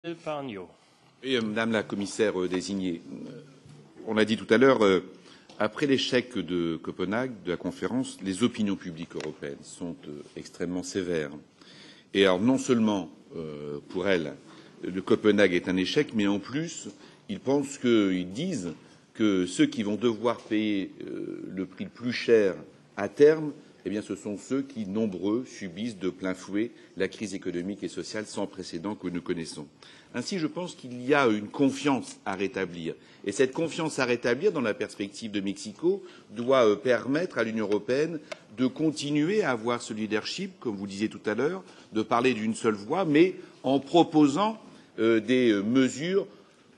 Et, Madame la commissaire désignée, on l'a dit tout à l'heure, après l'échec de Copenhague, de la conférence, les opinions publiques européennes sont extrêmement sévères. Et alors, non seulement pour elles, le Copenhague est un échec, mais en plus, ils disent que ceux qui vont devoir payer le prix le plus cher à terme, eh bien, ce sont ceux qui, nombreux, subissent de plein fouet la crise économique et sociale sans précédent que nous connaissons. Ainsi, je pense qu'il y a une confiance à rétablir. Et cette confiance à rétablir, dans la perspective de Mexico, doit permettre à l'Union européenne de continuer à avoir ce leadership, comme vous le disiez tout à l'heure, de parler d'une seule voix, mais en proposant des mesures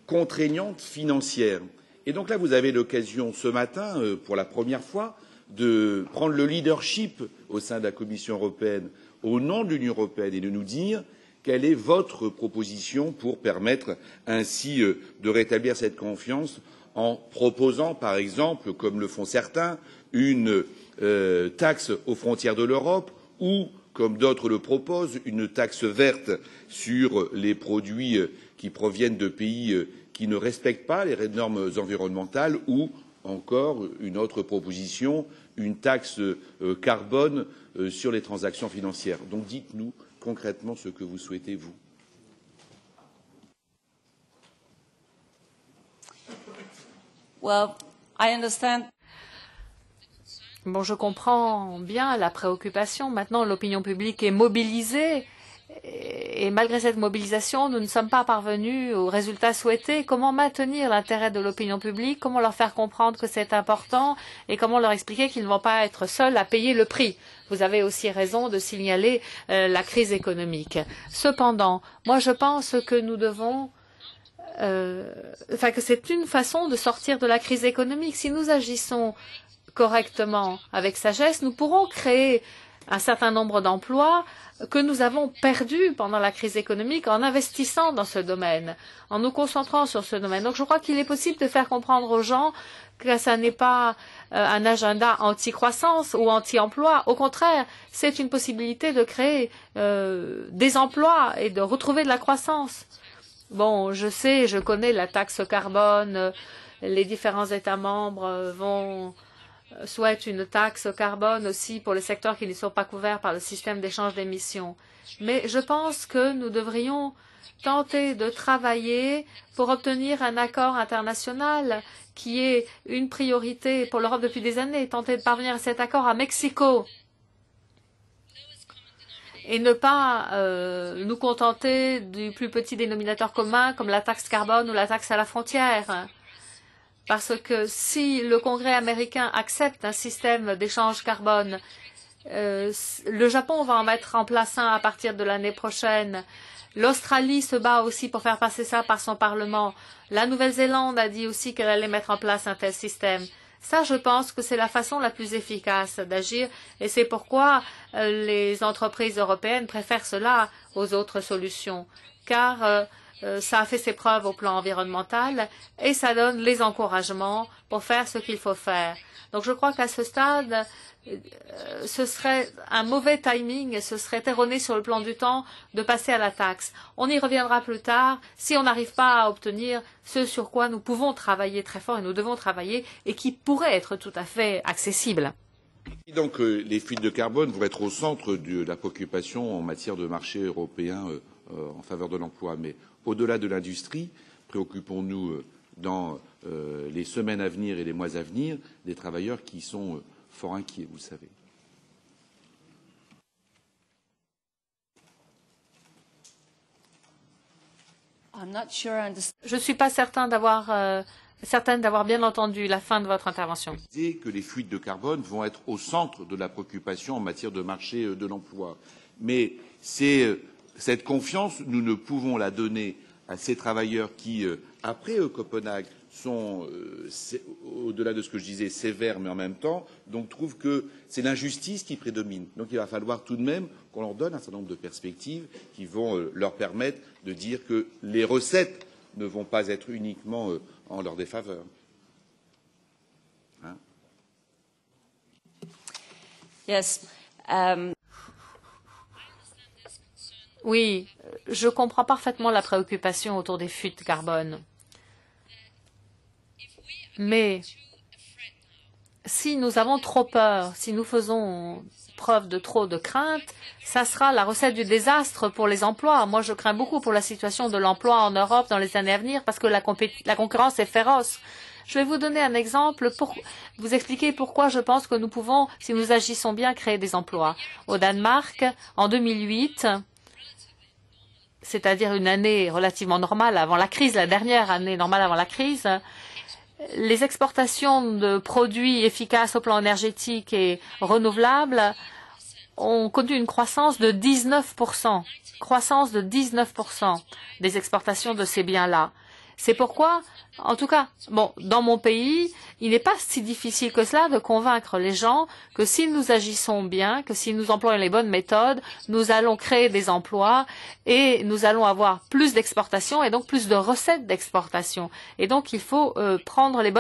contraignantes financières. Et donc là, vous avez l'occasion ce matin, pour la première fois, de prendre le leadership au sein de la Commission européenne, au nom de l'Union européenne, et de nous dire quelle est votre proposition pour permettre ainsi de rétablir cette confiance en proposant, par exemple, comme le font certains, une taxe aux frontières de l'Europe ou, comme d'autres le proposent, une taxe verte sur les produits qui proviennent de pays qui ne respectent pas les normes environnementales ou encore une autre proposition, une taxe carbone sur les transactions financières. Donc dites-nous concrètement ce que vous souhaitez, vous. Well, I understand. Bon, je comprends bien la préoccupation. Maintenant, l'opinion publique est mobilisée. Et malgré cette mobilisation, nous ne sommes pas parvenus aux résultats souhaités. Comment maintenir l'intérêt de l'opinion publique? Comment leur faire comprendre que c'est important? Et comment leur expliquer qu'ils ne vont pas être seuls à payer le prix? Vous avez aussi raison de signaler la crise économique. Cependant, moi je pense que nous devons que c'est une façon de sortir de la crise économique. Si nous agissons correctement, avec sagesse, nous pourrons créer un certain nombre d'emplois que nous avons perdus pendant la crise économique en investissant dans ce domaine, en nous concentrant sur ce domaine. Donc je crois qu'il est possible de faire comprendre aux gens que ce n'est pas un agenda anti-croissance ou anti-emploi. Au contraire, c'est une possibilité de créer des emplois et de retrouver de la croissance. Bon, je connais la taxe carbone, les différents États membres souhaitent une taxe carbone aussi pour les secteurs qui ne sont pas couverts par le système d'échange d'émissions. Mais je pense que nous devrions tenter de travailler pour obtenir un accord international qui est une priorité pour l'Europe depuis des années, tenter de parvenir à cet accord à Mexico et ne pas nous contenter du plus petit dénominateur commun comme la taxe carbone ou la taxe à la frontière. Parce que si le Congrès américain accepte un système d'échange carbone, le Japon va en mettre en place un à partir de l'année prochaine. L'Australie se bat aussi pour faire passer ça par son Parlement. La Nouvelle-Zélande a dit aussi qu'elle allait mettre en place un tel système. Ça, je pense que c'est la façon la plus efficace d'agir et c'est pourquoi les entreprises européennes préfèrent cela aux autres solutions. Car ça a fait ses preuves au plan environnemental et ça donne les encouragements pour faire ce qu'il faut faire. Donc je crois qu'à ce stade, ce serait un mauvais timing et ce serait erroné sur le plan du temps de passer à la taxe. On y reviendra plus tard si on n'arrive pas à obtenir ce sur quoi nous pouvons travailler très fort et nous devons travailler et qui pourrait être tout à fait accessible. Donc les fuites de carbone vont être au centre de la préoccupation en matière de marché européen en faveur de l'emploi. Mais au-delà de l'industrie, préoccupons-nous dans les semaines à venir et les mois à venir des travailleurs qui sont fort inquiets, vous le savez. Je ne suis pas certaine d'avoir bien entendu la fin de votre intervention. Vous disiez que les fuites de carbone vont être au centre de la préoccupation en matière de marché de l'emploi. Mais cette confiance, nous ne pouvons la donner à ces travailleurs qui, après Copenhague, sont, au-delà de ce que je disais, sévères, mais en même temps, donc trouvent que c'est l'injustice qui prédomine. Donc il va falloir tout de même qu'on leur donne un certain nombre de perspectives qui vont leur permettre de dire que les recettes ne vont pas être uniquement en leur défaveur. Hein? Yes. Oui, je comprends parfaitement la préoccupation autour des fuites de carbone. Mais si nous avons trop peur, si nous faisons preuve de trop de crainte, ça sera la recette du désastre pour les emplois. Moi, je crains beaucoup pour la situation de l'emploi en Europe dans les années à venir parce que la concurrence est féroce. Je vais vous donner un exemple pour vous expliquer pourquoi je pense que nous pouvons, si nous agissons bien, créer des emplois. Au Danemark, en 2008, c'est-à-dire une année relativement normale avant la crise, la dernière année normale avant la crise, les exportations de produits efficaces au plan énergétique et renouvelables ont connu une croissance de 19%, croissance de 19% des exportations de ces biens-là. C'est pourquoi, en tout cas, dans mon pays, il n'est pas si difficile que cela de convaincre les gens que si nous agissons bien, que si nous employons les bonnes méthodes, nous allons créer des emplois et nous allons avoir plus d'exportations et donc plus de recettes d'exportation. Et donc, il faut prendre les bonnes